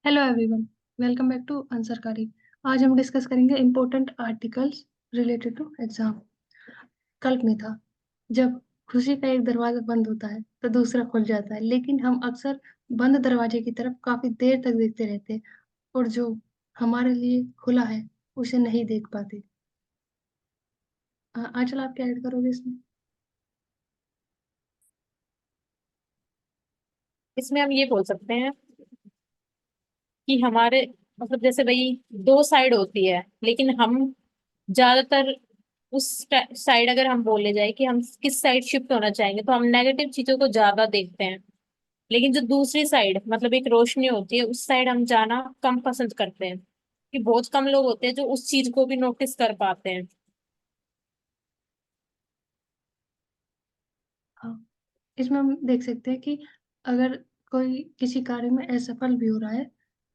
Hello everyone, welcome back to आंसरकारी। आज हम डिस्कस करेंगे important articles related to exam. कल्प में था, जब खुशी का एक दरवाजा बंद होता है तो दूसरा खुल जाता है, लेकिन हम अक्सर बंद दरवाजे की तरफ काफी देर तक देखते रहते हैं और जो हमारे लिए खुला है उसे नहीं देख पाते। आंचल, आप क्या ऐड करोगे इसमें? इसमें हम ये बोल सकते हैं कि हमारे मतलब जैसे भाई दो साइड होती है, लेकिन हम ज्यादातर उस साइड अगर हम बोले जाए कि हम किस साइड शिफ्ट होना चाहेंगे तो हम नेगेटिव चीजों को ज्यादा देखते हैं। लेकिन जो दूसरी साइड मतलब एक रोशनी होती है उस साइड हम जाना कम पसंद करते हैं, कि बहुत कम लोग होते हैं जो उस चीज को भी नोटिस कर पाते हैं। हाँ, इसमें हम देख सकते हैं कि अगर कोई किसी कार्य में असफल भी हो रहा है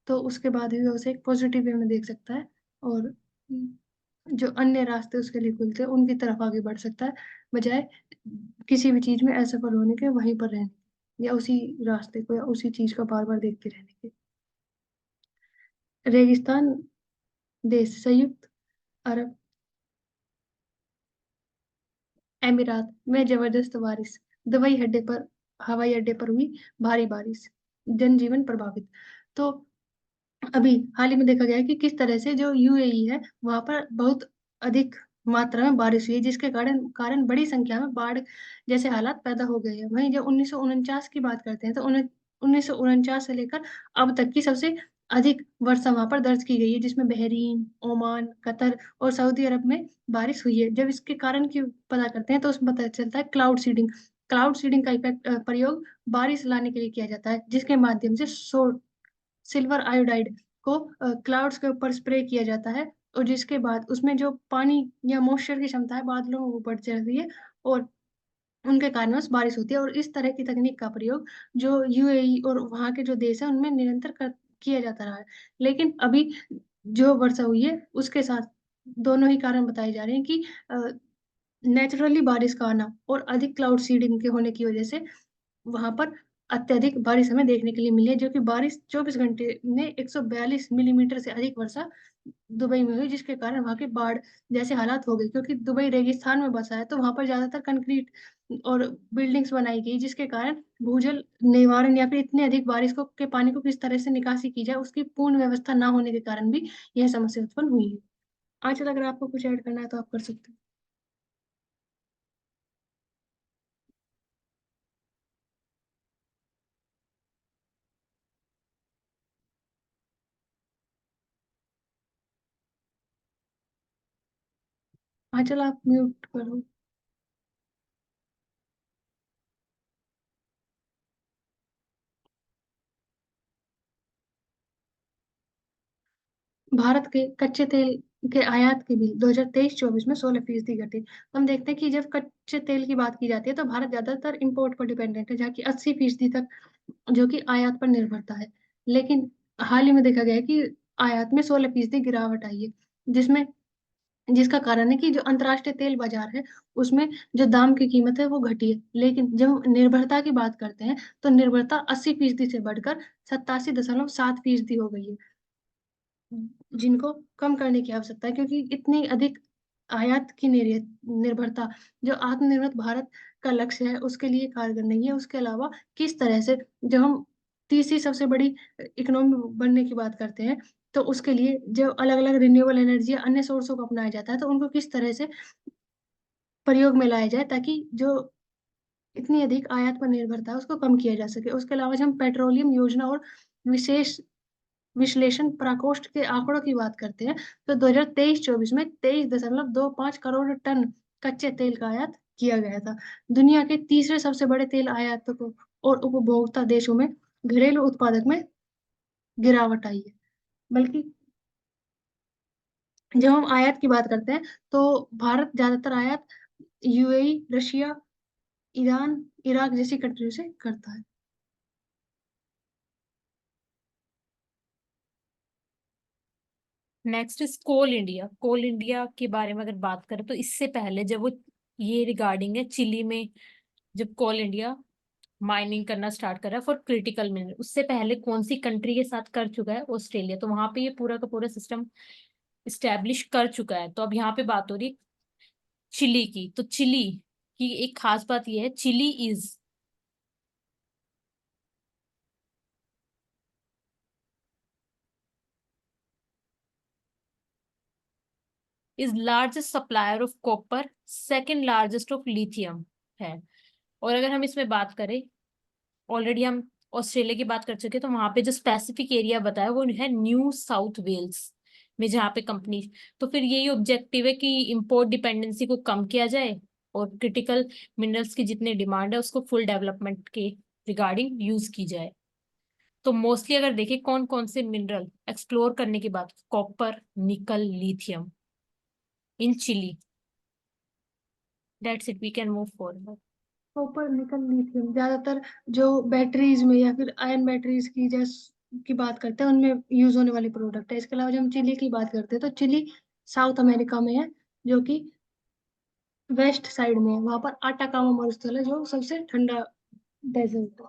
तो उसके बाद भी उसे एक पॉजिटिव वे में देख सकता है और जो अन्य रास्ते उसके लिए खुलते हैं उनकी तरफ आगे बढ़ सकता है, बजाय किसी भी चीज में असफल होने के वहीं पर रहने के, या उसी रास्ते को या उसी चीज को बार बार देखते रहने के। रेगिस्तान देश संयुक्त अरब अमीरात में जबरदस्त बारिश, हवाई अड्डे पर हुई भारी बारिश, जनजीवन प्रभावित। तो अभी हाल ही में देखा गया है कि किस तरह से जो यूएई है वहां पर बहुत अधिक मात्रा में बारिश हुई है, जिसके कारण कारण बड़ी संख्या में बाढ़ जैसे हालात पैदा हो गए हैं। वहीं जब 1949 की बात करते हैं तो 1949 से लेकर अब तक की सबसे अधिक वर्षा वहां पर दर्ज की गई है, जिसमें बहरीन, ओमान, कतर और सऊदी अरब में बारिश हुई है। जब इसके कारण की पता करते हैं तो उसमें पता चलता है क्लाउड सीडिंग। क्लाउड सीडिंग का इफेक्ट प्रयोग बारिश लाने के लिए किया जाता है, जिसके माध्यम से सिल्वर आयोडाइड को क्लाउड्स के ऊपर स्प्रे किया जाता है, और जिसके बाद उसमें जो पानी या मॉइस्चर की क्षमता है बादलों में वो बढ़ जाती है और उनके कारण बस बारिश होती है। और इस तरह की तकनीक का प्रयोग जो यूएई और वहाँ के जो देश है उनमें निरंतर किया जाता रहा है। लेकिन अभी जो वर्षा हुई है उसके साथ दोनों ही कारण बताए जा रहे हैं कि नेचुरली बारिश का आना और अधिक क्लाउड सीडिंग के होने की वजह से वहां पर अत्यधिक बारिश हमें देखने के लिए मिली है, जो कि बारिश 24 घंटे में 142 मिलीमीटर से अधिक वर्षा दुबई में हुई, जिसके कारण वहां की बाढ़ जैसे हालात हो गए। क्योंकि दुबई रेगिस्तान में बसा है तो वहां पर ज्यादातर कंक्रीट और बिल्डिंग्स बनाई गई, जिसके कारण भूजल निवारण या फिर इतनी अधिक बारिश को के पानी को किस तरह से निकासी की जाए उसकी पूर्ण व्यवस्था ना होने के कारण भी यह समस्या उत्पन्न हुई है। आंचल, अगर आपको कुछ ऐड करना है तो आप कर सकते हो। आंचल, आप म्यूट करो। भारत के कच्चे तेल के आयात के बिल 2023-24 में 16% घटे। तो हम देखते हैं कि जब कच्चे तेल की बात की जाती है तो भारत ज्यादातर इंपोर्ट पर डिपेंडेंट है, जहाँ की 80% तक जो कि आयात पर निर्भरता है। लेकिन हाल ही में देखा गया है कि आयात में 16% गिरावट आई है, जिसमें जिसका कारण है कि जो अंतर्राष्ट्रीय तेल बाजार है उसमें जो दाम की कीमत है वो घटी है। लेकिन जब हम निर्भरता की बात करते हैं तो निर्भरता 80% से बढ़कर 87.7% हो गई है, जिनको कम करने की आवश्यकता है। क्योंकि इतनी अधिक आयात की निर्भरता जो आत्मनिर्भर भारत का लक्ष्य है उसके लिए कारगर नहीं है। उसके अलावा किस तरह से जब हम तीसरी सबसे बड़ी इकोनॉमी बनने की बात करते हैं तो उसके लिए जो अलग अलग रिन्यूएबल एनर्जी या अन्य सोर्सों को अपनाया जाता है तो उनको किस तरह से प्रयोग में लाया जाए ताकि जो इतनी अधिक आयात पर निर्भरता है उसको कम किया जा सके। उसके अलावा जब हम पेट्रोलियम योजना और विशेष विश्लेषण प्रकोष्ठ के आंकड़ों की बात करते हैं तो 2023-24 में 23.25 करोड़ टन कच्चे तेल का आयात किया गया था। दुनिया के तीसरे सबसे बड़े तेल आयातकों और उपभोक्ता देशों में घरेलू उत्पादक में गिरावट आई है। बल्कि जब हम आयात की बात करते हैं तो भारत ज्यादातर आयात यूएई, रशिया, ईरान, इराक जैसी कंट्रियों से करता है। Next is Coal India. Coal India के बारे में अगर बात करें तो इससे पहले जब वो ये रिगार्डिंग है चिली में, जब कोल इंडिया माइनिंग करना स्टार्ट कर रहा है फॉर क्रिटिकल मिनरल। उससे पहले कौन सी कंट्री के साथ कर चुका है? ऑस्ट्रेलिया। तो वहां पे ये पूरा का पूरा सिस्टम इस्टेब्लिश कर चुका है। तो अब यहाँ पे बात हो रही है चिली की। तो चिली की एक खास बात ये है, Chile is largest supplier of copper, second largest of lithium है। और अगर हम इसमें बात करें, ऑलरेडी हम ऑस्ट्रेलिया की बात कर चुके हैं, तो वहां पे जो स्पेसिफिक एरिया बताया वो है न्यू साउथ वेल्स में, जहाँ पे कंपनी। तो फिर यही ऑब्जेक्टिव है कि इंपोर्ट डिपेंडेंसी को कम किया जाए और क्रिटिकल मिनरल्स की जितनी डिमांड है उसको फुल डेवलपमेंट के रिगार्डिंग यूज की जाए। तो मोस्टली अगर देखें कौन कौन से मिनरल एक्सप्लोर करने की बात, copper, nickel, lithium in Chile. That's it, we can move forward. Copper nickel lithium ज्यादातर जो बैटरीज में या फिर आयन बैटरीज की की बात करते हैं उनमें यूज होने वाली प्रोडक्ट है। इसके अलावा जब हम चिली की बात करते हैं तो चिली साउथ अमेरिका में है, जो कि वेस्ट साइड में है। वहां पर आटाकामा मरुस्थल है जो सबसे ठंडा डेजर्ट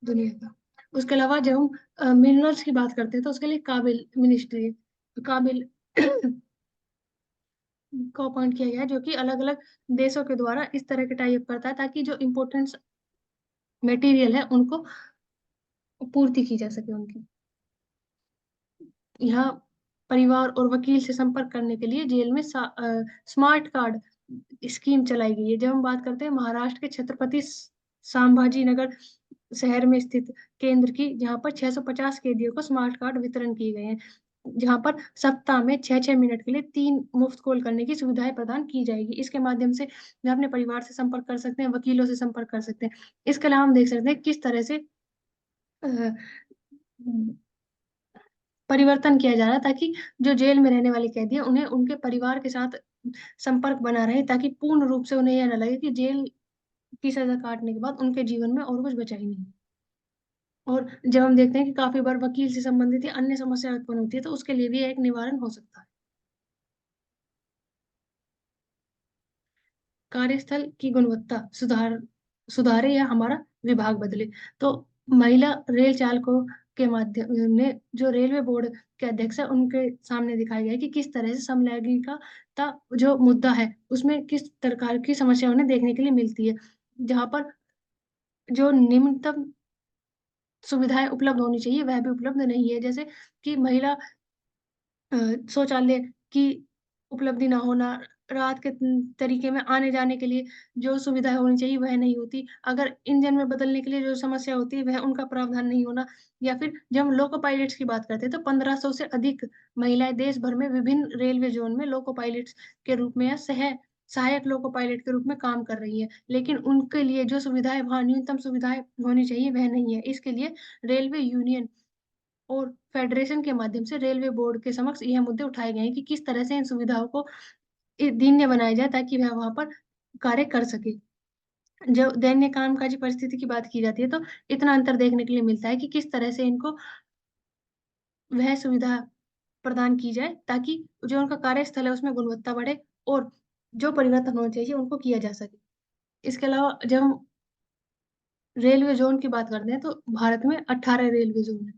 दुनिया का। उसके अलावा जब हम मिनरल्स की बात करते हैं तो उसके लिए काबिल मिनिस्ट्री है। काबिल को अपॉइंट किया गया है, जो कि अलग अलग देशों के द्वारा इस तरह के टाइप करता है ताकि जो इम्पोर्टेंट मटेरियल है उनको पूर्ति की जा सके उनकी। यहाँ परिवार और वकील से संपर्क करने के लिए जेल में स्मार्ट कार्ड स्कीम चलाई गई है। जब हम बात करते हैं महाराष्ट्र के छत्रपति संभाजी नगर शहर में स्थित केंद्र की, जहाँ पर 650 कैदियों को स्मार्ट कार्ड वितरण किए गए हैं, जहाँ पर सप्ताह में 6-6 मिनट के लिए 3 मुफ्त कॉल करने की सुविधाएं प्रदान की जाएगी। इसके माध्यम से वे अपने परिवार से संपर्क कर सकते हैं, वकीलों से संपर्क कर सकते हैं। इसके अलावा हम देख सकते हैं किस तरह से अ, परिवर्तन किया जा रहा है ताकि जो जेल में रहने वाले कैदी हैं उन्हें उनके परिवार के साथ संपर्क बना रहे, ताकि पूर्ण रूप से उन्हें यह न लगे कि जेल की सजा काटने के बाद उनके जीवन में और कुछ बचा ही नहीं। और जब हम देखते हैं कि काफी बार वकील से संबंधित या अन्य समस्या उत्पन्न होती है तो उसके लिए भी एक निवारण हो सकता है। कार्यस्थल की गुणवत्ता सुधारे या हमारा विभाग बदले। तो महिला रेल चालकों के माध्यम ने जो रेलवे बोर्ड के अध्यक्ष है उनके सामने दिखाया गया है कि किस तरह से समलैंगिकता जो मुद्दा है उसमें किस प्रकार की समस्या उन्हें देखने के लिए मिलती है, जहां पर जो निम्नतम सुविधाएं उपलब्ध होनी चाहिए वह भी उपलब्ध नहीं है। जैसे कि महिला अ, शौचालय की उपलब्धि ना होना, रात के तरीके में आने जाने के लिए जो सुविधाएं होनी चाहिए वह नहीं होती, अगर इंजन में बदलने के लिए जो समस्या होती है वह उनका प्रावधान नहीं होना, या फिर जब हम लोको पायलट्स की बात करते हैं तो 1500 से अधिक महिलाएं देश भर में विभिन्न रेलवे जोन में लोको पायलट्स के रूप में या सहायक लोको पायलट के रूप में काम कर रही है, लेकिन उनके लिए जो सुविधाएं वहां न्यूनतम सुविधाएं होनी चाहिए वह नहीं है। इसके लिए रेलवे यूनियन और फेडरेशन के माध्यम से रेलवे बोर्ड के समक्ष यह मुद्दे उठाए गए हैं कि किस तरह से इन सुविधाओं को दीन्य बनाया जाए ताकि वह वहां पर कार्य कर सके। जब दैन्य कामकाजी परिस्थिति की बात की जाती है तो इतना अंतर देखने के लिए मिलता है कि किस तरह से इनको वह सुविधा प्रदान की जाए ताकि जो उनका कार्यस्थल है उसमें गुणवत्ता बढ़े और जो परिवर्तन होना चाहिए उनको किया जा सके। इसके अलावा जब हम रेलवे जोन की बात करते हैं तो भारत में 18 रेलवे जोन है।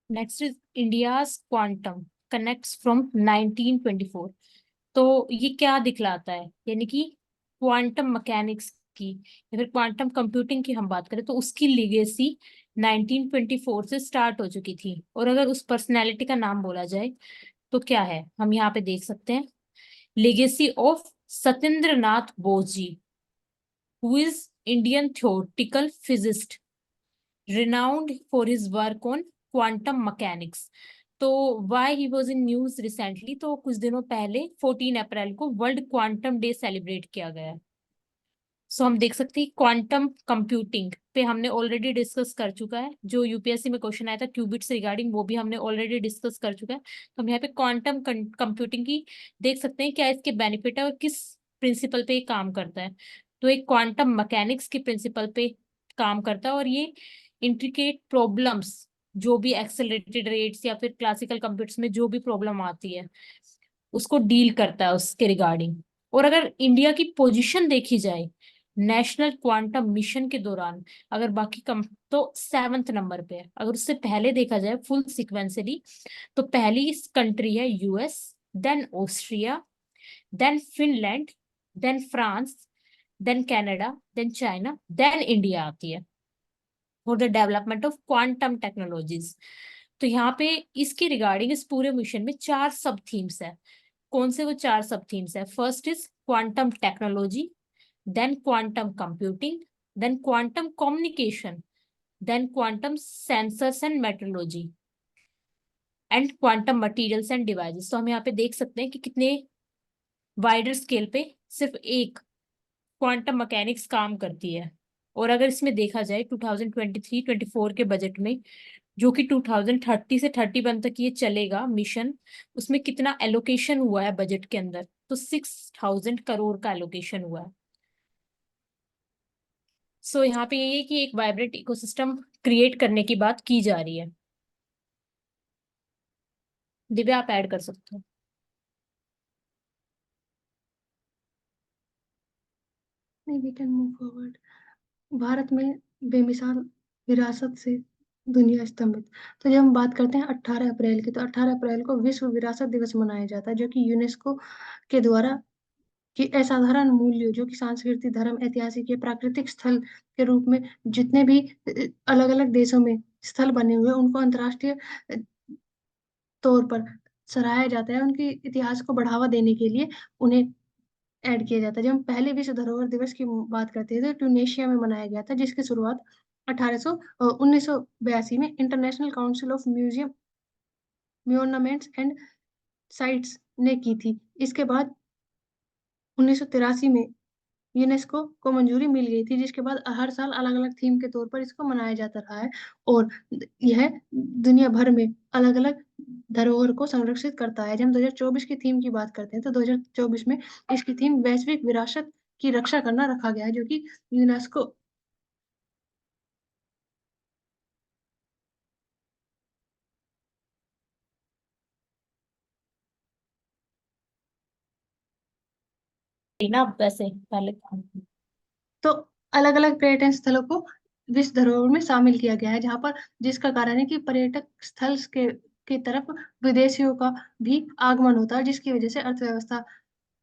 Next is India's quantum connects from 1924। तो ये क्या दिखलाता है, यानी कि क्वांटम मैकेनिक्स की या फिर क्वांटम कंप्यूटिंग की हम बात करें तो उसकी लिगेसी 1924 से स्टार्ट हो चुकी थी। और अगर उस पर्सनैलिटी का नाम बोला जाए तो क्या है, हम यहाँ पे देख सकते हैं legacy of Satyendra Nath Bose ji, who is Indian theoretical physicist renowned for his work on quantum mechanics। तो why he was in news recently, तो कुछ दिनों पहले 14 अप्रैल को वर्ल्ड क्वांटम डे सेलिब्रेट किया गया है। सो हम देख सकते हैं क्वांटम कंप्यूटिंग पे हमने ऑलरेडी डिस्कस कर चुका है, जो यूपीएससी में क्वेश्चन आया था क्यूबिट से रिगार्डिंग, वो भी हमने ऑलरेडी डिस्कस कर चुका है। तो हम यहाँ पे क्वांटम कंप्यूटिंग की देख सकते हैं क्या इसके बेनिफिट है और किस प्रिंसिपल पे ये काम करता है। तो एक क्वांटम मैकेनिक्स की प्रिंसिपल पे काम करता है और ये इंट्रिकेट प्रॉब्लम्स जो भी एक्सेलरेटेड रेट्स या फिर क्लासिकल कंप्यूटर्स में जो भी प्रॉब्लम आती है उसको डील करता है उसके रिगार्डिंग। और अगर इंडिया की पोजीशन देखी जाए नेशनल क्वांटम मिशन के दौरान, अगर बाकी कम तो 7th नंबर पे है। अगर उससे पहले देखा जाए फुल सिक्वेंसली, तो पहली कंट्री है US, then Austria, then Finland, then France, then Canada, then China, then India आती है for the development of quantum technologies. तो यहाँ पे इसके रिगार्डिंग इस पूरे मिशन में 4 सब थीम्स है। कौन से वो 4 सब थीम्स है? First is quantum technology, then quantum computing, then quantum communication, then quantum sensors and metrology, and quantum materials and devices. तो हम यहाँ पे देख सकते हैं कि कितने वाइडर स्केल पे सिर्फ एक क्वांटम मैकेनिक्स काम करती है। और अगर इसमें देखा जाए 2023-24 के बजट में, जो कि 2030 से 31 तक ये चलेगा मिशन, उसमें कितना एलोकेशन हुआ है बजट के अंदर? तो 6000 करोड़ का एलोकेशन हुआ है। सो यहाँ पे ये है कि एक वाइब्रेंट इकोसिस्टम क्रिएट करने की बात की जा रही है। दिव्या, आप ऐड कर सकते हो। नहीं, we can move forward. Bharat में बेमिसाल विरासत से दुनिया स्तंभित। तो जब हम बात करते हैं 18 अप्रैल की, तो 18 अप्रैल को विश्व विरासत दिवस मनाया जाता है, जो कि यूनेस्को के द्वारा कि असाधारण मूल्यों, जो कि सांस्कृतिक, धर्म, ऐतिहासिक या प्राकृतिक स्थल के रूप में जितने भी अलग अलग देशों में स्थल बने हुए हैं, उनको अंतर्राष्ट्रीय तौर पर सराहा जाता है। उनके इतिहास को बढ़ावा देने के लिए उन्हें ऐड किया जाता है। जब हम पहले विश्व धरोहर दिवस की बात करते हैं, तो ट्यूनेशिया में मनाया गया था, जिसकी शुरुआत 1982 में international council of museum monuments and sites ने की थी। इसके बाद 1983 में यूनेस्को को मंजूरी मिल गई थी, जिसके बाद हर साल अलग अलग थीम के तौर पर इसको मनाया जाता रहा है। और यह दुनिया भर में अलग अलग धरोहर को संरक्षित करता है। जब हम 2024 की थीम की बात करते हैं, तो 2024 में इसकी थीम वैश्विक विरासत की रक्षा करना रखा गया है, जो कि यूनेस्को ना वैसे पहले तो अलग अलग पर्यटन स्थलों को विश्व धरोहर में शामिल किया गया है, जहाँ पर जिसका कारण है कि पर्यटक स्थल के तरफ विदेशियों का भी आगमन होता है, जिसकी वजह से अर्थव्यवस्था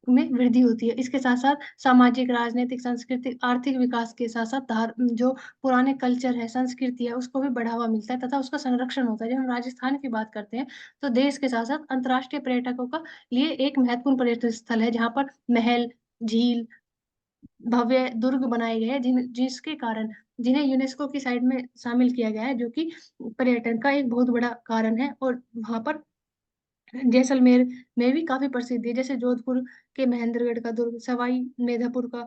में वृद्धि होती है। इसके साथ साथ सामाजिक, राजनीतिक, सांस्कृतिक, आर्थिक विकास के साथ साथ जो पुराने कल्चर है, संस्कृति है, उसको भी बढ़ावा मिलता है तथा उसका संरक्षण होता है। जब हम राजस्थान की बात करते हैं, तो देश के साथ साथ अंतर्राष्ट्रीय पर्यटकों का लिए एक महत्वपूर्ण पर्यटन स्थल है, जहाँ पर महल, झील, भव्य दुर्ग बनाए गए हैं, जिसके कारण जिन्हें यूनेस्को की साइड में शामिल किया गया है, जो कि पर्यटन का एक बहुत बड़ा कारण है। और वहां पर जैसलमेर में भी काफी प्रसिद्ध है, जैसे जोधपुर के महेंद्रगढ़ का दुर्ग, सवाई मेधापुर का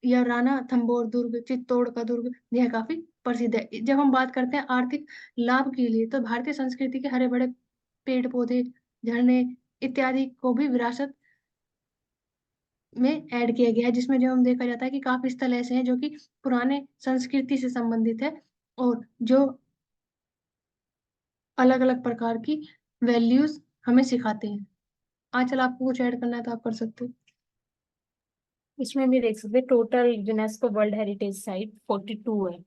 या राणा थंबोर दुर्ग, चित्तौड़ का दुर्ग, यह काफी प्रसिद्ध है। जब हम बात करते हैं आर्थिक लाभ के लिए, तो भारतीय संस्कृति के हरे भरे पेड़ पौधे, झरने इत्यादि को भी विरासत में ऐड किया गया है, जिसमें जो हम देखा जाता है कि काफी स्थल ऐसे हैं जो कि पुराने संस्कृति से संबंधित है, और जो अलग अलग प्रकार की वैल्यूज हमें सिखाते हैं। आंचल, आपको कुछ ऐड करना है तो आप कर सकते हो। इसमें भी देख सकते हैं total UNESCO world heritage site 42 है।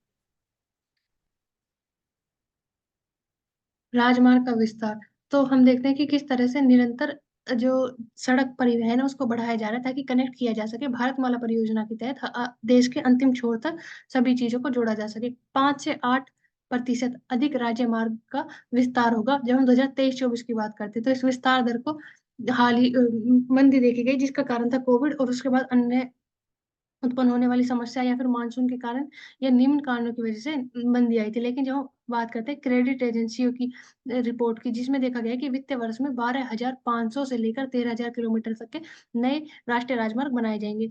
राजमार्ग का विस्तार। तो हम देखते हैं कि किस तरह से निरंतर जो सड़क परिवहन है उसको बढ़ाया जा रहा है, ताकि कनेक्ट किया जा सके। भारतमाला परियोजना के तहत देश के अंतिम छोर तक सभी चीजों को जोड़ा जा सके। 5 से 8% अधिक राज्य मार्ग का विस्तार होगा। जब हम 2023-24 की बात करते हैं, तो इस विस्तार दर को हाल ही मंदी देखी गई, जिसका कारण था कोविड, और उसके बाद अन्य उत्पन्न होने वाली समस्या या फिर मानसून के कारण या निम्न कारणों की वजह से मंदी आई थी। लेकिन जब हम बात करते हैं क्रेडिट एजेंसियों की रिपोर्ट की, जिसमें देखा गया है कि वित्तीय वर्ष में 12,500 से लेकर 13,000 किलोमीटर तक के नए राष्ट्रीय राजमार्ग बनाए जाएंगे।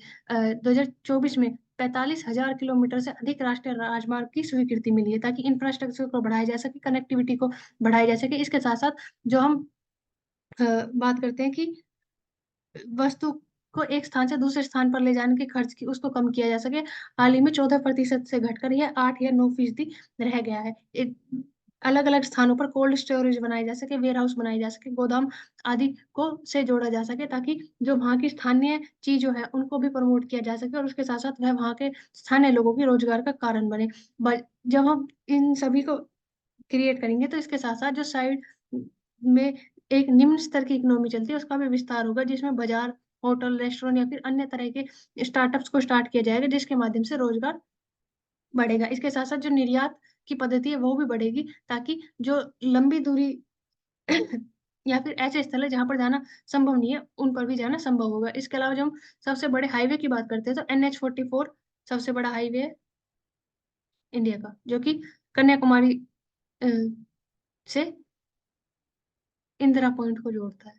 2024 में 45,000 किलोमीटर से अधिक राष्ट्रीय राजमार्ग की स्वीकृति मिली है, ताकि इंफ्रास्ट्रक्चर को बढ़ाया जा सके, कनेक्टिविटी को बढ़ाया जा सके। इसके साथ साथ जो हम बात करते हैं कि वस्तु को एक स्थान से दूसरे स्थान पर ले जाने के खर्च की उसको कम किया जा सके। हाल ही में 14% से घटकर यह 8 या 9% रह गया है। अलग अलग स्थानों पर कोल्ड स्टोरेज बनाए जा सके, वेयर हाउस बनाए जा सके, गोदाम आदि को से जोड़ा जा सके, ताकि जो वहाँ की स्थानीय चीजों है उनको भी प्रमोट किया जा सके और उसके साथ साथ वह वहाँ के स्थानीय लोगों की रोजगार का कारण बने। जब हम इन सभी को क्रिएट करेंगे तो इसके साथ साथ जो साइड में एक निम्न स्तर की इकोनॉमी चलती है उसका भी विस्तार होगा, जिसमें बाजार, होटल, रेस्टोरेंट या फिर अन्य तरह के स्टार्टअप्स को स्टार्ट किया जाएगा, जिसके माध्यम से रोजगार बढ़ेगा। इसके साथ साथ जो निर्यात की पद्धति है वो भी बढ़ेगी, ताकि जो लंबी दूरी या फिर ऐसे स्थल है जहां पर जाना संभव नहीं है उन पर भी जाना संभव होगा। इसके अलावा जब हम सबसे बड़े हाईवे की बात करते हैं तो NH 44 सबसे बड़ा हाईवे है इंडिया का, जो कि कन्याकुमारी अ, से इंदिरा पॉइंट को जोड़ता है।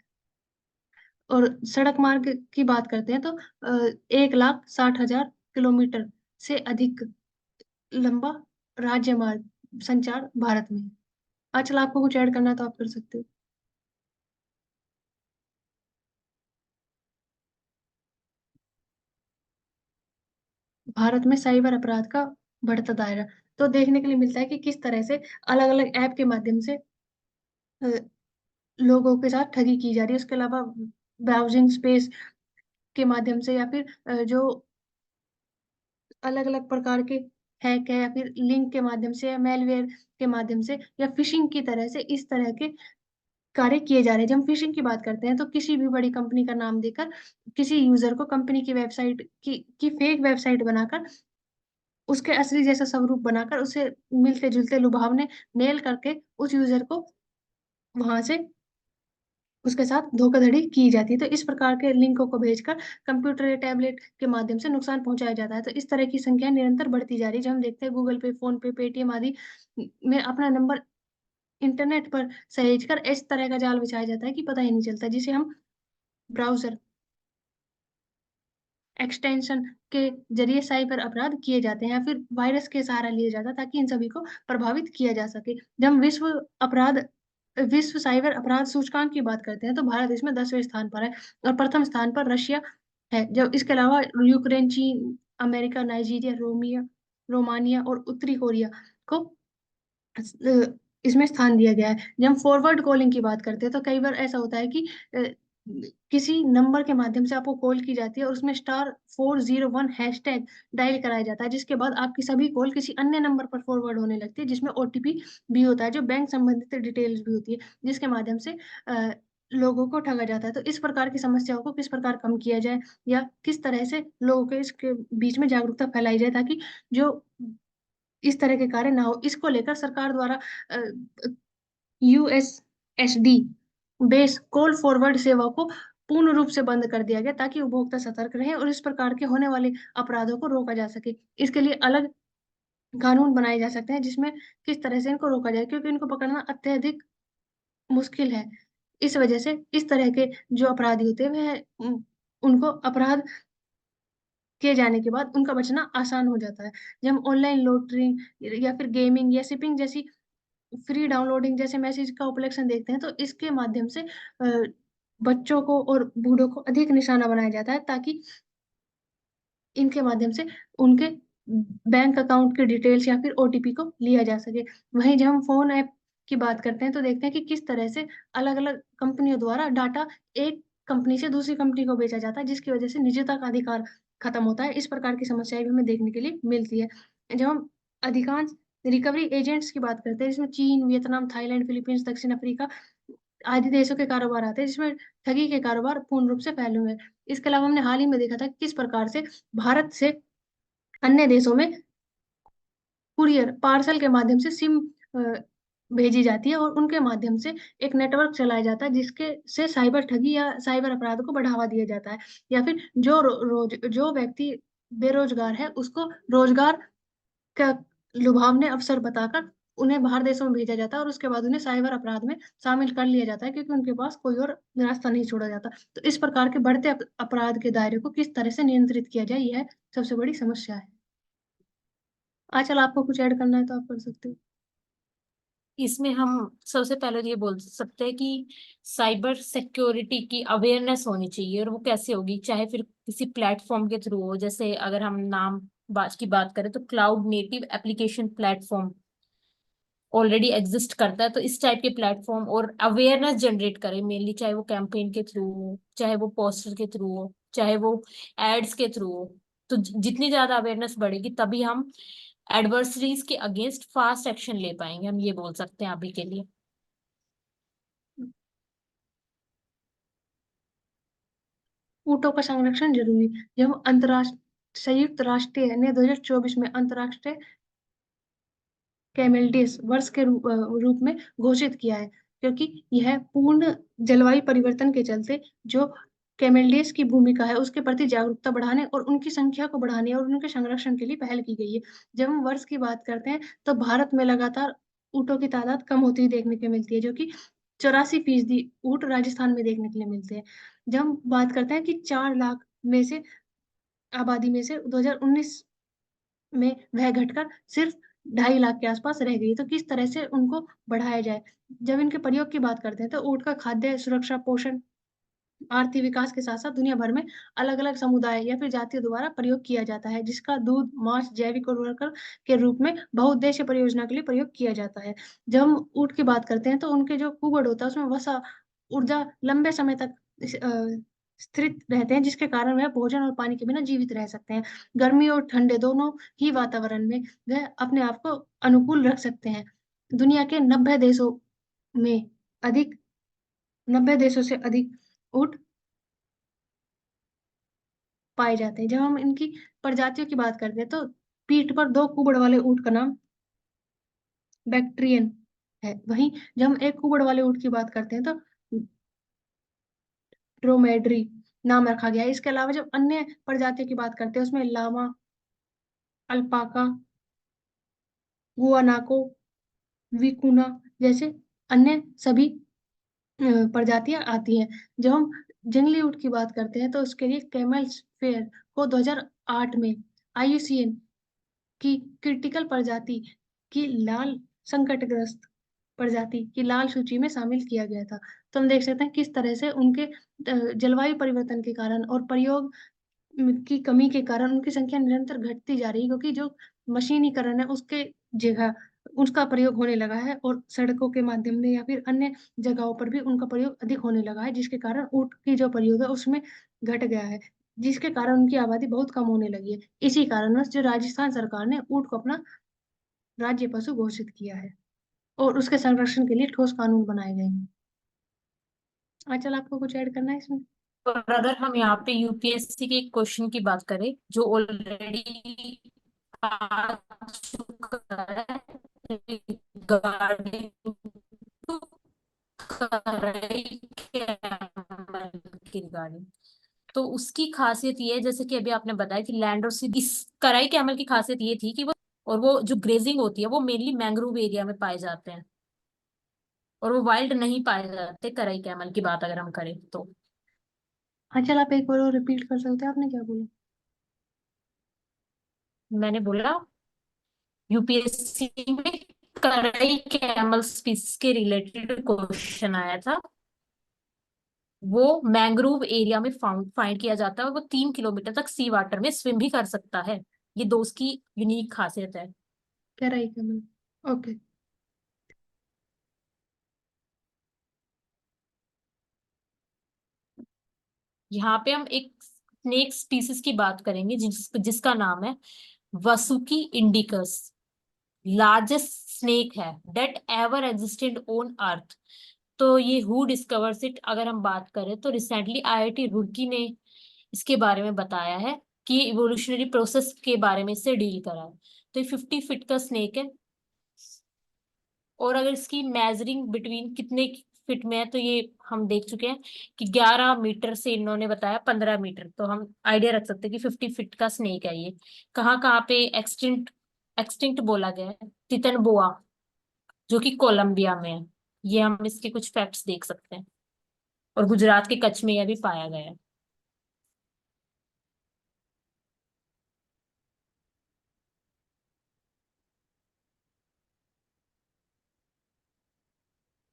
और सड़क मार्ग की बात करते हैं तो 1,60,000 किलोमीटर से अधिक लंबा राज्य मार्ग संचार भारत में है। अच्छा, आपको कुछ ऐड करना है तो आप कर सकते हो। भारत में साइबर अपराध का बढ़ता दायरा तो देखने के लिए मिलता है कि किस तरह से अलग अलग ऐप के माध्यम से अ, लोगों के साथ ठगी की जा रही है। उसके अलावा ब्राउजिंग स्पेस के माध्यम से या फिर जो अलग अलग प्रकार के हैक है या फिर लिंक के माध्यम से या मेलवेयर के माध्यम से या फिशिंग की तरह से इस तरह के कार्य किए जा रहे हैं। जब हम फिशिंग की बात करते हैं तो किसी भी बड़ी कंपनी का नाम देकर किसी यूजर को कंपनी की वेबसाइट की फेक वेबसाइट बनाकर उसके असली जैसा स्वरूप बनाकर उसे मिलते जुलते लुभावने मेल करके उस यूजर को वहां से उसके साथ धोखाधड़ी की जाती है। तो इस प्रकार के लिंकों को भेजकर कंप्यूटर या टैबलेट के माध्यम से नुकसान पहुंचाया जाता है। तो इस तरह की संख्या निरंतर बढ़ती जा रही है। जब हम देखते हैं गूगल पे, फोन पे, पेटीएम आदि में अपना नंबर इंटरनेट पर सहेज कर इस तरह का जाल बिछाया जाता है कि पता ही नहीं चलता, जिसे हम ब्राउजर एक्सटेंशन के जरिए साइबर अपराध किए जाते हैं या फिर वायरस के सहारा लिया जाता है, ताकि इन सभी को प्रभावित किया जा सके। जब हम विश्व साइबर अपराध सूचकांक की बात करते हैं तो भारत इसमें 10वें स्थान पर है और प्रथम स्थान पर रशिया है। जब इसके अलावा यूक्रेन, चीन, अमेरिका, नाइजीरिया, रोमानिया और उत्तरी कोरिया को इसमें स्थान दिया गया है। जब हम फॉरवर्ड कॉलिंग की बात करते हैं तो कई बार ऐसा होता है कि किसी नंबर के माध्यम से आपको कॉल की जाती है और उसमें *401 हैशटैग डायल कराया जाता है, जिसके बाद आपकी सभी कॉल किसी अन्य नंबर पर फॉरवर्ड होने लगती है, जिसमें OTP भी होता है, जो बैंक संबंधित डिटेल्स भी होती है, जिसके माध्यम से लोगों को ठगा जाता है। तो इस प्रकार की समस्याओं को किस प्रकार कम किया जाए या किस तरह से लोगों के इसके बीच में जागरूकता फैलाई जाए, ताकि जो इस तरह के कार्य ना हो, इसको लेकर सरकार द्वारा USSD बेस कॉल फॉरवर्ड सेवा को पूर्ण रूप से बंद कर दिया गया, ताकि उपभोक्ता सतर्क रहे और इस प्रकार के होने वाले अपराधों को रोका जा सके। इसके लिए अलग कानून बनाए जा सकते हैं जिसमें किस तरह से इनको रोका जाए, क्योंकि इनको पकड़ना अत्यधिक मुश्किल है। इस वजह से इस तरह के जो अपराधी होते हैं वह उनको अपराध किए जाने के बाद उनका बचना आसान हो जाता है। जब हम ऑनलाइन लॉटरी या फिर गेमिंग या शिपिंग जैसी फ्री डाउनलोडिंग जैसे मैसेज का उपलक्षण देखते हैं तो इसके माध्यम से बच्चों को और बूढ़ों को अधिक निशाना बनाया जाता है, ताकि इनके माध्यम से उनके बैंक अकाउंट के डिटेल्स या फिर OTP को लिया जा सके। वहीं जब हम फोन ऐप की बात करते हैं तो देखते हैं कि किस तरह से अलग अलग कंपनियों द्वारा डाटा एक कंपनी से दूसरी कंपनी को बेचा जाता है, जिसकी वजह से निजता का अधिकार खत्म होता है। इस प्रकार की समस्याएं भी हमें देखने के लिए मिलती है। जब हम अधिकांश रिकवरी एजेंट्स की बात करते हैं, जिसमें चीन, वियतनाम, थाईलैंड, फिलीपींस, दक्षिण अफ्रीका आदि देशों के कारोबार आते हैं, जिसमें ठगी के कारोबार पूर्ण रूप से फैले हुए हैं। इसके अलावा हमने हाल ही में देखा था कि किस प्रकार से भारत से अन्य देशों में कुरियर पार्सल के माध्यम से सिम भेजी जाती है और उनके माध्यम से एक नेटवर्क चलाया जाता है, जिसके से साइबर ठगी या साइबर अपराध को बढ़ावा दिया जाता है। या फिर जो व्यक्ति बेरोजगार है उसको रोजगार का लुभावने अवसर बताकर उन्हें बाहर देशों में भेजा जाता है और उसके बाद उन्हें साइबर अपराध में शामिल कर लिया जाता है, क्योंकि उनके पास कोई और रास्ता नहीं छोड़ा जाता। तो इस प्रकार के बढ़ते अपराध के दायरे को किस तरह से नियंत्रित किया जाए, यह सबसे बड़ी समस्या है। आजकल आपको कुछ ऐड करना है तो आप कर सकते हो। इसमें हम सबसे पहले तो ये बोल सकते हैं कि साइबर सिक्योरिटी की अवेयरनेस होनी चाहिए, और वो कैसे होगी, चाहे फिर किसी प्लेटफॉर्म के थ्रू हो। जैसे अगर हम नाम बात की बात करें तो cloud native application platform already exist करता है, तो इस टाइप के प्लेटफॉर्म और अवेयरनेस जनरेट करें मेनली, चाहे वो कैंपेन के थ्रू हो, चाहे वो पोस्टर के थ्रू हो, चाहे वो एड्स के थ्रू हो। तो जितनी ज्यादा अवेयरनेस बढ़ेगी तभी हम एडवर्सरीज के अगेंस्ट फास्ट एक्शन ले पाएंगे, हम ये बोल सकते हैं अभी के लिए। ऊँटों का संरक्षण जरूरी। जब अंतरराष्ट्रीय संयुक्त राष्ट्र ने 2024 में अंतरराष्ट्रीय कैमेल्डियस वर्ष के रूप में घोषित किया है, क्योंकि यह पूर्ण जलवायु परिवर्तन के चलते जो कैमेल्डियस की भूमिका है उसके प्रति जागरूकता बढ़ाने और उनकी संख्या को बढ़ाने और उनके संरक्षण के लिए पहल की गई है। जब हम वर्ष की बात करते हैं तो भारत में लगातार ऊँटों की तादाद कम होती हुई देखने को मिलती है, जो कि 84% ऊँट राजस्थान में देखने के लिए मिलते हैं। जब हम बात करते हैं कि 4 लाख में से आबादी में से 2019 में वह घटकर सिर्फ 2.5 लाख के आसपास रह गई। तो किस तरह से उनको बढ़ाया जाए? जब इनके प्रयोग की बात करते हैं तो ऊँट का खाद्य सुरक्षा, पोषण, आर्थिक विकास के साथ-साथ दुनिया भर में अलग-अलग समुदाय या फिर जातियों द्वारा प्रयोग किया जाता है, जिसका दूध, मांस, जैविक उर्वरक के रूप में बहुउद्देशीय परियोजना के लिए प्रयोग किया जाता है। जब हम ऊँट की बात करते हैं तो उनके जो कुबड़ होता है उसमें वसा, ऊर्जा लंबे समय तक स्थिर रहते हैं, जिसके कारण वह भोजन और पानी के बिना जीवित रह सकते हैं। गर्मी और ठंडे दोनों ही वातावरण में वह अपने आप को अनुकूल रख सकते हैं। दुनिया के में अधिक 90 देशों से अधिक ऊँट पाए जाते हैं। जब हम इनकी प्रजातियों की बात करते हैं तो पीठ पर 2 कुबड़ वाले ऊँट का नाम बैक्ट्रियन है। वहीं जब हम 1 कुबड़ वाले ऊँट की बात करते हैं तो ड्रोमेडरी नाम रखा गया है। इसके अलावा जब अन्य प्रजातियों की बात करते हैं उसमें लामा, अल्पाका, गुआनाको, विकुना जैसे अन्य सभी प्रजातियां आती हैं। जब हम जंगली ऊँट की बात करते हैं तो उसके लिए कैमल्स फेयर को 2008 में आईयूसीएन की क्रिटिकल प्रजाति की लाल संकटग्रस्त प्रजाति की लाल सूची में शामिल किया गया था। तो हम देख सकते हैं किस तरह से उनके जलवायु परिवर्तन के कारण और प्रयोग की कमी के कारण उनकी संख्या निरंतर घटती जा रही है, क्योंकि जो मशीनीकरण है उसके जगह उसका प्रयोग होने लगा है और सड़कों के माध्यम से या फिर अन्य जगहों पर भी उनका प्रयोग अधिक होने लगा है, जिसके कारण ऊँट की जो प्रयोग है उसमें घट गया है, जिसके कारण उनकी आबादी बहुत कम होने लगी है। इसी कारणवश जो राजस्थान सरकार ने ऊँट को अपना राज्य पशु घोषित किया है और उसके संरक्षण के लिए ठोस कानून बनाए गए हैं। आंचल, आपको कुछ ऐड करना है इसमें? और अगर हम यहाँ पे यूपीएससी के क्वेश्चन की बात करें जो ऑलरेडी आ चुका है रिगार्डिंग टू कराई कैमल की रिगार्डिंग, तो उसकी खासियत ये है जैसे कि अभी आपने बताया कि लैंड और सी, इस कराई कैमल की खासियत ये थी कि वो, और वो जो ग्रेजिंग होती है वो मेनली मैंग्रोव एरिया में पाए जाते हैं, और वो वाइल्ड नहीं पाए जाते कराई कैमल की बात अगर हम करें तो। आंचल, आप एक बार और रिपीट कर सकते हैं, आपने क्या बोला? मैंने बोला यूपीएससी में कराई कैमल स्पीसीज के रिलेटेड क्वेश्चन आया था, वो मैंग्रोव एरिया में फाइंड किया जाता है और वो 3 किलोमीटर तक सी वाटर में स्विम भी कर सकता है। ये दो उसकी यूनिक खासियत है। गहराई कमल। ओके। यहाँ पे हम एक स्नेक स्पीसीज की बात करेंगे जिसका नाम है वसुकी इंडिकस। लार्जेस्ट स्नेक है that ever existed on earth. तो ये हु डिस्कवर्स इट अगर हम बात करें तो रिसेंटली आईआईटी रुड़की ने इसके बारे में बताया है कि इवोल्यूशनरी प्रोसेस के बारे में इससे डील करा है। तो ये 50 फीट का स्नेक है, और अगर इसकी मेजरिंग बिटवीन कितने फीट में है तो ये हम देख चुके हैं कि 11 मीटर से इन्होंने बताया 15 मीटर, तो हम आइडिया रख सकते हैं कि 50 फीट का स्नेक है ये। कहाँ कहाँ पे एक्सटिंक्ट एक्सटिंक्ट बोला गया है, तितन बोआ जो कि कोलंबिया में है, ये हम इसके कुछ फैक्ट्स देख सकते हैं, और गुजरात के कच्छ में यह भी पाया गया है।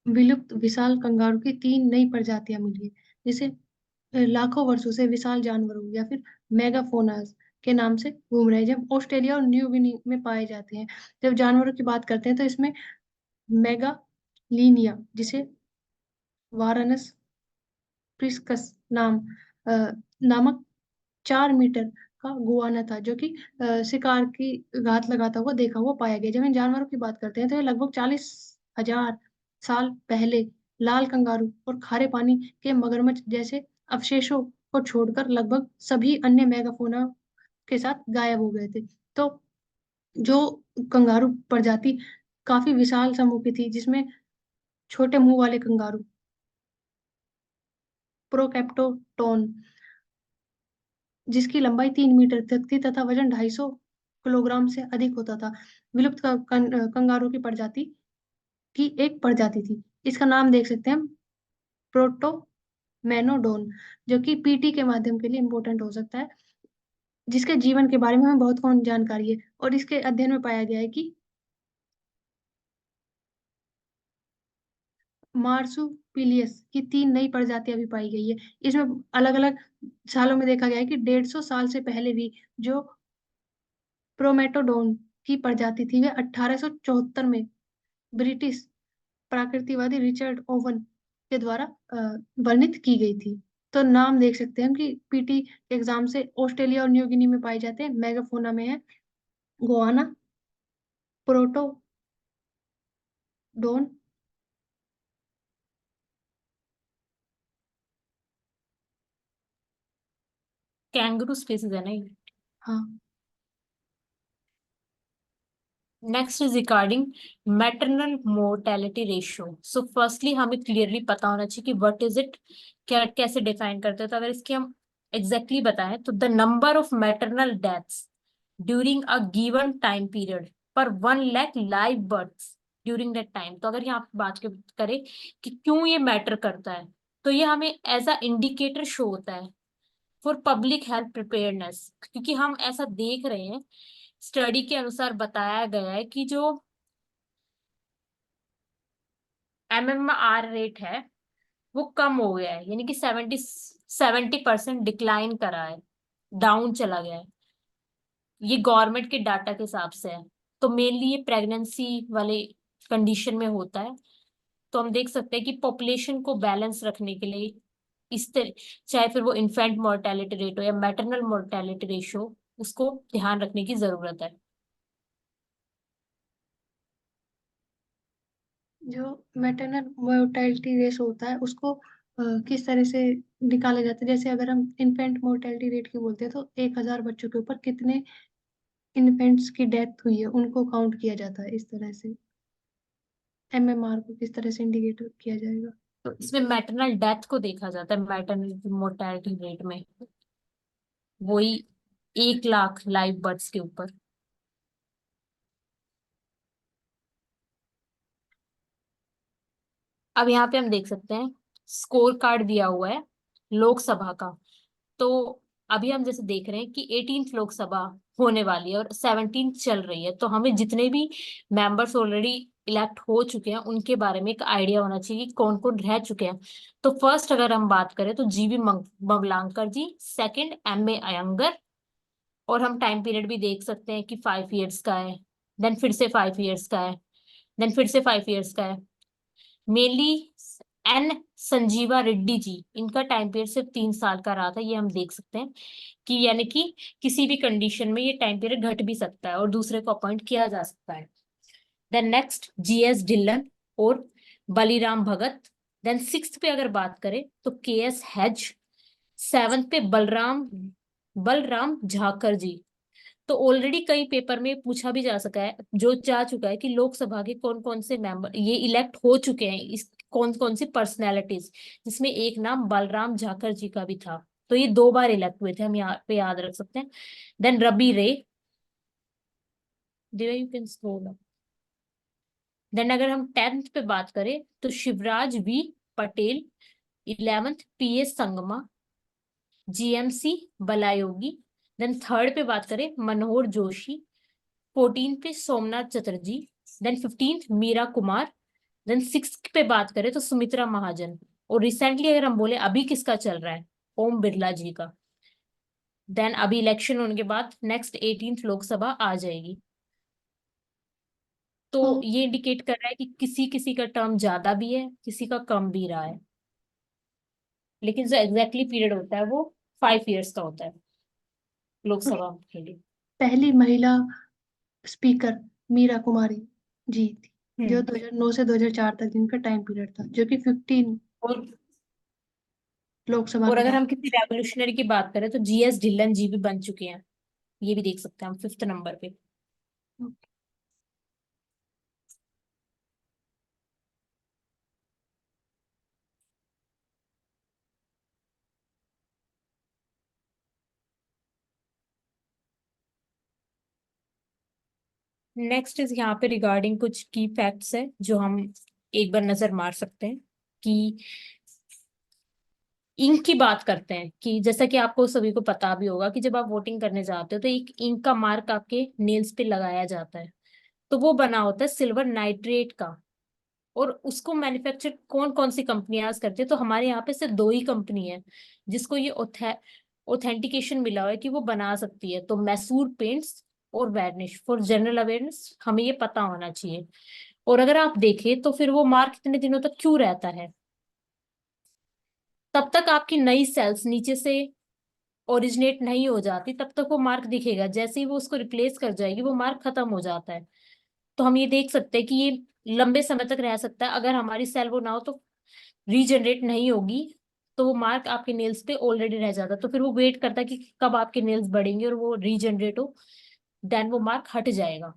विलुप्त विशाल कंगारू की 3 नई प्रजातियां मिली है, जिसे लाखों वर्षों से विशाल जानवरों या फिर मेगाफोनास के नाम से घूम रहे हैं, जब ऑस्ट्रेलिया और न्यू गिनी में पाए जाते हैं। जब जानवरों की बात करते हैं तो इसमें मेगालीनिया, जिसे वारानस प्रिस्कस अ, नामक 4 मीटर का गुआना था, जो कि शिकार की घात लगाता हुआ देखा हुआ पाया गया। जब इन जानवरों की बात करते हैं तो ये लगभग 40,000 साल पहले लाल कंगारू और खारे पानी के मगरमच्छ जैसे अवशेषों को छोड़कर लगभग सभी अन्य मेगाफोना के साथ गायब हो गए थे। तो जो कंगारू प्रजाति काफी विशाल समूह की थी, जिसमें छोटे मुंह वाले कंगारू प्रोकेप्टोटोन, जिसकी लंबाई 3 मीटर तक थी तथा वजन 250 किलोग्राम से अधिक होता था, विलुप्त कंगारू की प्रजाति की एक प्रजाति थी। इसका नाम देख सकते हैं, प्रोटोमेनोडोन, जो कि पीटी के माध्यम के लिए इम्पोर्टेंट हो सकता है, जिसके जीवन के बारे में हमें बहुत कम जानकारी है। और इसके अध्ययन में पाया गया है कि मार्सुपिलियस की 3 नई प्रजातियां भी पाई गई है। इसमें अलग अलग सालों में देखा गया है कि 150 साल से पहले भी जो प्रोमेटोडोन की प्रजाति थी, वे 1874 में ब्रिटिश प्राकृतिकवादी रिचर्ड ओवन के द्वारा वर्णित की गई थी। तो नाम देख सकते हैं हम कि पीटी एग्जाम से ऑस्ट्रेलिया और न्यू गिनी में पाए जाते हैं। मेगाफोना में है गोआना, प्रोटोडोन, कैंगरू स्पीसीज है ना ये। हाँ, next is regarding maternal mortality ratio. So firstly हमें क्लियरली पता होना चाहिए कि व्हाट इज इट, क्या कैसे डिफाइन करते हैं। तो अगर इसके हम एग्जैक्टली बताएं तो the number of maternal deaths during a given time period पर 1 lakh live births during that time. तो अगर यहाँ पे बात करें कि क्यों ये मैटर करता है, तो ये हमें एज अ इंडिकेटर शो होता है फॉर पब्लिक हेल्थ प्रिपेयरनेस, क्योंकि हम ऐसा देख रहे हैं, स्टडी के अनुसार बताया गया है कि जो MMR रेट है वो कम हो गया है, यानी कि 70% डिक्लाइन करा है, डाउन चला गया है। ये गवर्नमेंट के डाटा के हिसाब से है। तो मेनली ये प्रेगनेंसी वाले कंडीशन में होता है। तो हम देख सकते हैं कि पॉपुलेशन को बैलेंस रखने के लिए इस तरह, चाहे फिर वो इन्फेंट मोर्टेलिटी रेट हो या मैटरनल मोर्टेलिटी रेशो, उसको ध्यान रखने की जरूरत है। जो मैटरनल मोर्टेलिटी रेस होता है उसको किस तरह से निकाला जाता है? जैसे अगर हम इन्फेंट मोर्टेलिटी रेट की बोलते हैं तो 1,000 बच्चों के ऊपर कितने इन्फेंट्स की डेथ हुई है उनको काउंट किया जाता है। इस तरह से एमएमआर को किस तरह से इंडिकेट किया जाएगा? तो इसमें मैटरनल डेथ को देखा जाता है मैटरनल मोर्टेलिटी रेट में, वही 1 लाख लाइव बर्ड्स के ऊपर। अब यहाँ पे हम देख सकते हैं स्कोर कार्ड दिया हुआ है लोकसभा का। तो अभी हम जैसे देख रहे हैं कि 18th लोकसभा होने वाली है और 17th चल रही है, तो हमें जितने भी मेंबर्स ऑलरेडी इलेक्ट हो चुके हैं उनके बारे में एक आइडिया होना चाहिए कि कौन कौन रह चुके हैं। तो फर्स्ट अगर हम बात करें तो जीवी मंगलांकर जी, सेकंड MA अयंगर, और हम टाइम पीरियड भी देख सकते हैं कि 5 इयर्स का है, देन फिर से 5 इयर्स का है, देन फिर से 5 इयर्स का है। मेनली N संजीवा रेड्डी जी, इनका टाइम पीरियड सिर्फ 3 साल का रहा था। ये हम देख सकते हैं कि यानी कि किसी भी कंडीशन में ये टाइम पीरियड घट भी सकता है और दूसरे को अपॉइंट किया जा सकता है। देन नेक्स्ट GS ढिल्लन और बलिराम भगत। देन सिक्स्थ पे अगर बात करें तो KS हैज। सेवन्थ पे बलराम बलराम झाकर जी। तो ऑलरेडी कई पेपर में पूछा भी जा सका है, जो जा चुका है कि लोकसभा के कौन कौन से मेंबर ये इलेक्ट हो चुके हैं, इस कौन कौन सी पर्सनैलिटीज, जिसमें एक नाम बलराम झाकर जी का भी था। तो ये 2 बार इलेक्ट हुए थे, हम यहाँ पे याद रख सकते हैं। Then Ravi Ray, Divya you can scroll up. Then अगर हम 10th पे बात करें तो Shivraj V Patil. 11th PS Sangma, GMC Balayogi. Then third पे बात करें मनोहर जोशी। 14th पे Somnath Chatterjee. Then 15th Meira Kumar. Then 6th पे बात करें तो सुमित्रा महाजन। और रिसेंटली अगर हम बोले अभी किसका चल रहा है, ओम बिरला जी का। देन अभी इलेक्शन होने के बाद नेक्स्ट 18th लोकसभा आ जाएगी। तो और ये इंडिकेट कर रहा है कि किसी किसी का टर्म ज्यादा भी है, किसी का कम भी रहा है, लेकिन जो एग्जैक्टली पीरियड होता है वो 5 इयर्स का होता है लोकसभा के लिए। पहली महिला स्पीकर मीरा कुमारी जी थी, जो हम्म। 2009 से 2004 तक जिनका टाइम पीरियड था, जो कि 15 और लोकसभा और के अगर बाद। हम किसी रेवोल्यूशनरी की बात करें तो जीएस ढिल्लन जी भी बन चुके हैं, ये भी देख सकते हैं हम 5th नंबर पे। नेक्स्ट इज यहाँ पे रिगार्डिंग कुछ की फैक्ट्स है जो हम एक बार नजर मार सकते हैं कि इंक की बात करते हैं कि जैसा कि आपको सभी को पता भी होगा कि जब आप वोटिंग करने जाते हो तो एक इंक का मार्क आपके नेल्स पे लगाया जाता है। तो वो बना होता है सिल्वर नाइट्रेट का। और उसको मैन्युफैक्चर कौन कौन सी कंपनियां करती है, तो हमारे यहाँ पे सिर्फ दो ही कंपनी है जिसको ये ऑथेंटिकेशन मिला हुआ है कि वो बना सकती है, तो मैसूर पेंट्स और वैनिश। फॉर जनरल अवेयरनेस हमें ये पता होना चाहिए। और अगर आप देखें तो फिर वो मार्क कितने दिनों तक क्यों रहता है, तब तक आपकी नई सेल्स नीचे से ओरिजिनेट नहीं हो जाती, तब तक वो मार्क दिखेगा। जैसे ही वो उसको रिप्लेस कर जाएगी वो मार्क खत्म हो जाता है। तो हम ये देख सकते हैं कि ये लंबे समय तक रह सकता है। अगर हमारी सेल वो ना हो तो रीजनरेट नहीं होगी, तो वो मार्क आपके नेल्स पे ऑलरेडी रह जाता है। तो फिर वो वेट करता है कि कब आपके नेल्स बढ़ेंगे और वो रीजनरेट हो, देन वो मार्क हट जाएगा।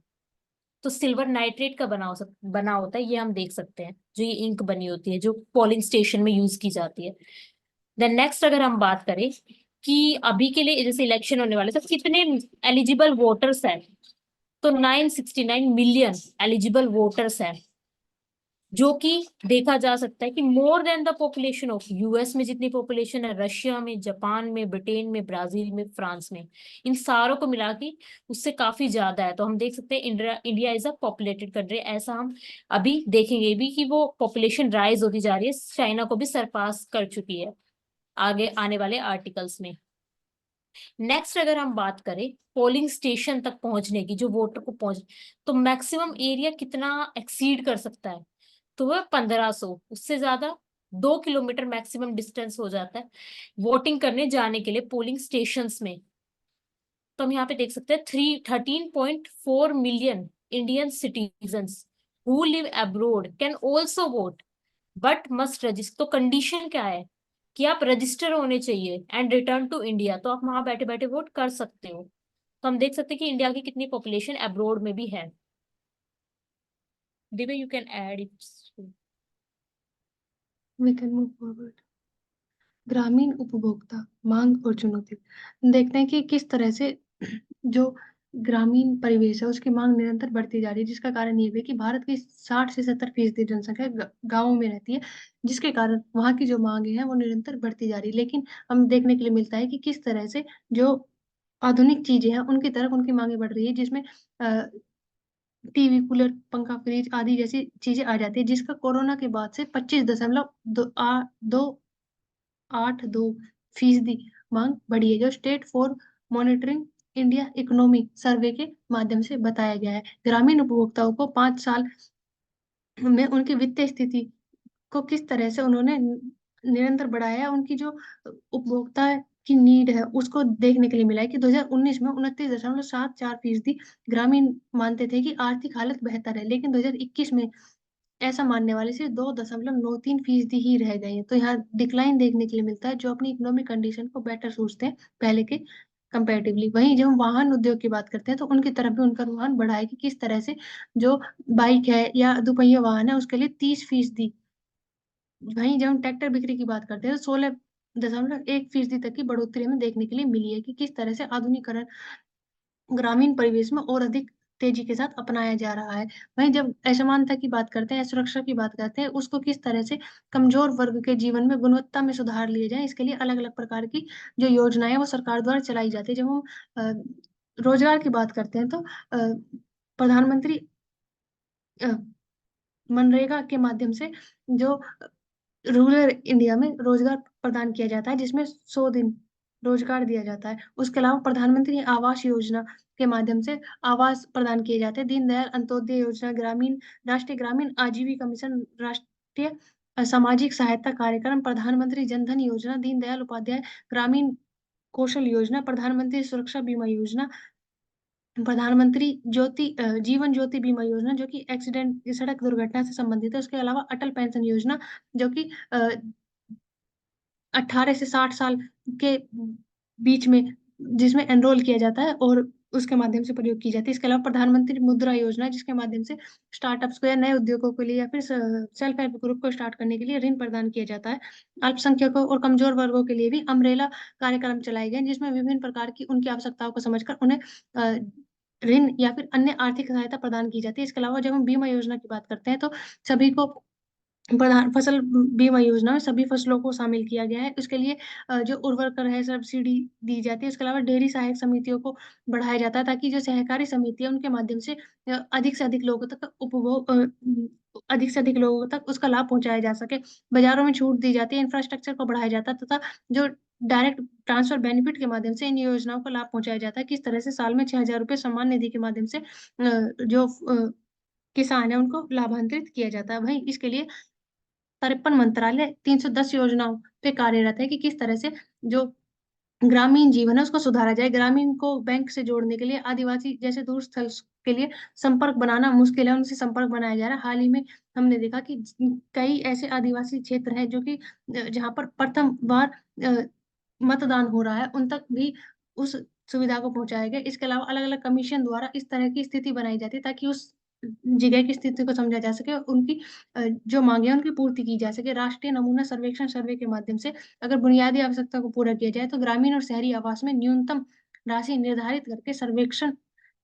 तो सिल्वर नाइट्रेट का बना होता है, ये हम देख सकते हैं, जो ये इंक बनी होती है जो पोलिंग स्टेशन में यूज की जाती है। देन नेक्स्ट अगर हम बात करें कि अभी के लिए जैसे इलेक्शन होने वाले तो कितने एलिजिबल वोटर्स हैं, तो 969 मिलियन एलिजिबल वोटर्स हैं। जो कि देखा जा सकता है कि more than the population of US में जितनी पॉपुलेशन है, रशिया में, जापान में, ब्रिटेन में, ब्राजील में, फ्रांस में, इन सारों को मिला के उससे काफी ज्यादा है। तो हम देख सकते हैं India India is a populated country. ऐसा हम अभी देखेंगे भी कि वो पॉपुलेशन राइज होती जा रही है, चाइना को भी सरपास कर चुकी है आगे आने वाले आर्टिकल्स में। नेक्स्ट अगर हम बात करें पोलिंग स्टेशन तक पहुंचने की, जो वोटर को पहुंच, तो मैक्सिमम एरिया कितना एक्सीड कर सकता है, तो वह 1500, उससे ज्यादा 2 किलोमीटर मैक्सिमम डिस्टेंस हो जाता है वोटिंग करने जाने के लिए पोलिंग स्टेशंस में। तो हम यहाँ पे देख सकते हैं 13.4 million Indian citizens who live abroad can also vote but must register. तो कंडीशन क्या है कि आप रजिस्टर होने चाहिए एंड रिटर्न टू इंडिया, तो आप वहां बैठे बैठे वोट कर सकते हो। तो हम देख सकते हैं कि इंडिया की कितनी पॉपुलेशन अब्रोड में भी है। दिव्या you can add its. We can move forward. ग्रामीण उपभोक्ता मांग और चुनौती। देखते हैं कि किस तरह से जो ग्रामीण परिवेश है उसकी मांग निरंतर बढ़ती जा रही है, जिसका कारण ये भी है कि भारत की 60 से 70% जनसंख्या गांवों में रहती है, जिसके कारण वहाँ की जो मांगे हैं वो निरंतर बढ़ती जा रही है। लेकिन हम देखने के लिए मिलता है कि किस तरह से जो आधुनिक चीजें हैं उनकी तरफ उनकी मांगे बढ़ रही है, जिसमें टीवी, कूलर, पंखा, फ्रिज आदि जैसी चीजें आ जाती है, जिसका कोरोना के बाद से 25.282% मांग बढ़ी है, जो state for monitoring India economy survey के माध्यम से बताया गया है। ग्रामीण उपभोक्ताओं को 5 साल में उनकी वित्तीय स्थिति को किस तरह से उन्होंने निरंतर बढ़ाया है, उनकी जो उपभोक्ता की नीड है उसको देखने के लिए मिला है कि 2019 में 29.74% ग्रामीण मानते थे कि आर्थिक हालत बेहतर है, लेकिन 2021 में ऐसा मानने वाले सिर्फ 2.93% ही रह गए हैं। तो यहाँ डिक्लाइन देखने के लिए मिलता है, जो अपनी इकोनॉमिक कंडीशन को बेटर सोचते हैं पहले के कंपैरेटिवली। वहीं जब हम वाहन उद्योग की बात करते हैं तो उनकी तरफ भी उनका रुझान बढ़ा है कि किस तरह से जो बाइक है या दुपहिया वाहन है उसके लिए 30%। वहीं जब हम ट्रैक्टर बिक्री की बात करते हैं तो 16.1% तक की बढ़ोतरी हमें देखने के लिए मिली है कि किस तरह से आधुनिकीकरण ग्रामीण परिवेश में और अधिक तेजी के साथ अपनाया जा रहा है। वहीं जब असमानता की बात करते हैं, सुरक्षा की बात करते हैं, उसको किस तरह से कमजोर वर्ग के जीवन में गुणवत्ता में सुधार लिए जाए, इसके लिए अलग अलग प्रकार की जो योजनाएं वो सरकार द्वारा चलाई जाती है। जब हम रोजगार की बात करते हैं तो प्रधानमंत्री अ, मनरेगा के माध्यम से जो रूरल इंडिया में रोजगार प्रदान किया जाता है, जिसमें 100 दिन रोजगार दिया जाता है। उसके अलावा प्रधानमंत्री आवास योजना के माध्यम से आवास प्रदान किए जाते हैं। दीनदयाल अंत्योदय योजना, ग्रामीण राष्ट्रीय ग्रामीण आजीविका मिशन, राष्ट्रीय सामाजिक सहायता कार्यक्रम, प्रधानमंत्री जनधन योजना, दीनदयाल उपाध्याय ग्रामीण कौशल योजना, प्रधानमंत्री सुरक्षा बीमा योजना, प्रधानमंत्री जीवन ज्योति बीमा योजना जो कि एक्सीडेंट सड़क दुर्घटना से संबंधित है। उसके अलावा अटल पेंशन योजना जो कि 18 से 60 साल के बीच में जिसमें एनरोल किया जाता है और उसके माध्यम से प्रयोग की जाती है। इसके अलावा प्रधानमंत्री मुद्रा योजना जिसके माध्यम से स्टार्टअप्स को या नए उद्योगों के लिए या फिर सेल्फ हेल्प ग्रुप को स्टार्ट करने के लिए ऋण प्रदान किया जाता है। अल्पसंख्यकों और कमजोर वर्गों के लिए भी अम्ब्रेला कार्यक्रम चलाए गए जिसमें विभिन्न प्रकार की उनकी आवश्यकताओं को समझकर उन्हें ऋण या फिर अन्य आर्थिक सहायता प्रदान की जाती है। इसके अलावा जब हम बीमा योजना की बात करते हैं तो सभी को प्रधान फसल बीमा योजना में सभी फसलों को शामिल किया गया है। उसके लिए जो उर्वरक है सब्सिडी दी जाती है। इसके अलावा डेयरी सहायक समितियों को बढ़ाया जाता है ताकि जो सहकारी समिति है उनके माध्यम से अधिक से अधिक लोगों तक अधिक से अधिक लोगों तक उसका लाभ पहुंचाया जा सके। बाजारों में छूट दी जाती है, इंफ्रास्ट्रक्चर को बढ़ाया जाता है तथा जो डायरेक्ट ट्रांसफर बेनिफिट के माध्यम से इन योजनाओं का लाभ पहुंचाया जाता है। किस तरह से साल में 6,000 रुपये सम्मान निधि के माध्यम से जो किसान है उनको लाभांतरित किया जाता है। वहीं इसके लिए 53 मंत्रालय 310 योजनाओं पे कार्यरत है कि किस तरह से जो ग्रामीण जीवन है उसको सुधारा जाए। ग्रामीण को बैंक से जोड़ने के लिए आदिवासी जैसे दूर स्थल के लिए संपर्क बनाना मुश्किल है, उनसे संपर्क बनाया जा रहा है। हाल ही में हमने देखा कि कई ऐसे आदिवासी क्षेत्र हैं जो कि जहाँ पर प्रथम बार मतदान हो रहा है उन तक भी उस सुविधा को पहुंचाया गया। इसके अलावा अलग अलग कमीशन द्वारा इस तरह की स्थिति बनाई जाती है ताकि उस जगह की स्थिति को समझा जा सके और उनकी जो मांगे हैं उनकी पूर्ति की जा सके। राष्ट्रीय नमूना सर्वेक्षण सर्वे के माध्यम से अगर बुनियादी आवश्यकता को पूरा किया जाए तो ग्रामीण और शहरी आवास में न्यूनतम राशि निर्धारित करके सर्वेक्षण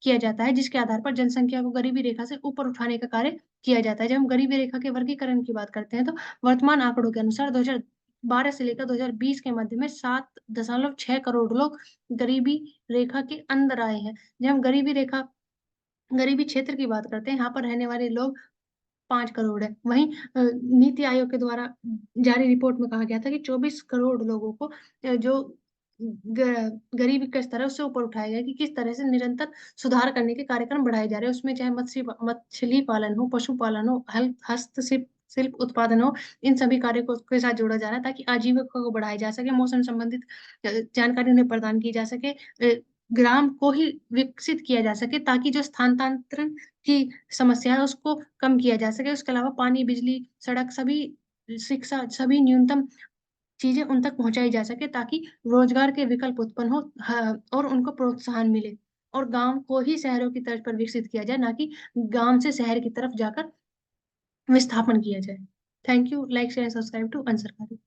किया जाता है जिसके आधार पर जनसंख्या को गरीबी रेखा से ऊपर उठाने का कार्य किया जाता है। जब हम गरीबी रेखा के वर्गीकरण की बात करते हैं तो वर्तमान आंकड़ों के अनुसार 2012 से लेकर 2020 के मध्य में 7.6 करोड़ लोग गरीबी रेखा के अंदर आए हैं। जब हम गरीबी क्षेत्र की बात करते हैं यहाँ पर रहने वाले लोग 5 करोड़ है। वहीं नीति आयोग के द्वारा जारी रिपोर्ट में कहा गया था कि 24 करोड़ लोगों को जो गरीबी का स्तर है उससे ऊपर उठाया गया कि किस तरह से निरंतर सुधार करने के कार्यक्रम बढ़ाए जा रहे हैं। उसमें चाहे मछली पालन हो, पशुपालन हो, हस्तशिल्प शिल्प उत्पादन हो, इन सभी कार्यों को के साथ जोड़ा जा रहा है ताकि आजीविका को बढ़ाया जा सके, मौसम संबंधित जानकारी उन्हें प्रदान की जा सके, ग्राम को ही विकसित किया जा सके ताकि जो स्थानांतरण की समस्या है उसको कम किया जा सके। उसके अलावा पानी, बिजली, सड़क सभी शिक्षा सभी न्यूनतम चीजें उन तक पहुंचाई जा सके ताकि रोजगार के विकल्प उत्पन्न हो और उनको प्रोत्साहन मिले और गांव को ही शहरों की तर्ज पर विकसित किया जाए, ना कि गांव से शहर की तरफ जाकर विस्थापन किया जाए। Thank you. Like share subscribe to अंसरकारी।